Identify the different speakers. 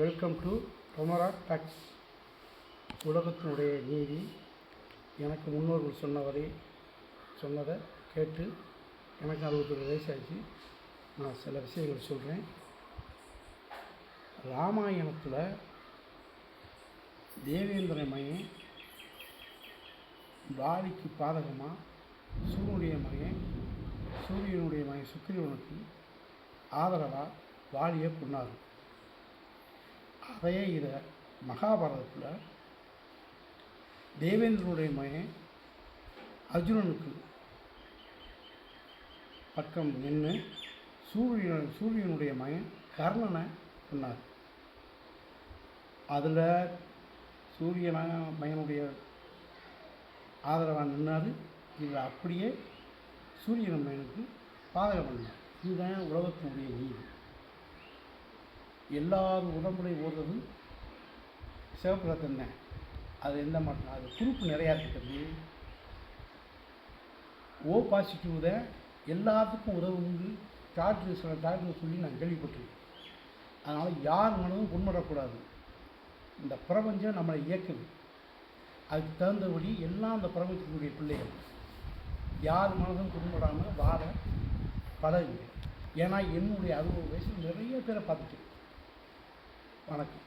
Speaker 1: Welcome to ரொமரா tax. உலகத்தினுடைய நீதி. எனக்கு முன்னோர்கள் சொன்னதை கேட்டு எனக்கு 61 வயசாச்சு. நான் சில விஷயங்கள் சொல்கிறேன். ராமாயணத்தில் தேவேந்திர மகன் வாலிக்கு பாதகமாக சூரியனுடைய மகன் சுக்கிரவனுக்கு ஆதரவாக வாலியை கொண்டார். அதையே இதை மகாபாரதத்தில் தேவேந்திரனுடைய மகன் அர்ஜுனனுக்கு பக்கம் நின்று சூரியனுடைய மகன் கர்ணனை கொண்டார். அதில் மகனுடைய ஆதரவாக நின்னார். இதில் அப்படியே சூரியன் மகனுக்கு பாதகம் பண்ணார். இதுதான் உலகத்தினுடைய நீதி. எல்லாரும் உடம்புடைய ஓடுறது சிவப்பு ரத்தம் தான். அது எந்த மாட்டோம், அது குரூப்பு நிறையா இருக்கிறது. ஓ பாசிட்டிவ் தான் எல்லாத்துக்கும் உதவுங்க டாக்டர் சொல்லி நான் கேள்விப்பட்டிருக்கேன். அதனால் யார் மனதும் புண்படக்கூடாது. இந்த பிரபஞ்சம் நம்மளை இயக்குது. அதுக்கு தகுந்தபடி எல்லாம் அந்த பிரபஞ்சத்தினுடைய பிள்ளைகள் யார் மனதும் புண்படாமல் வாழ பழகுங்க. ஏன்னா என்னுடைய 60 வயசு நிறைய பேரை பார்த்துட்டேன். வணக்கம்.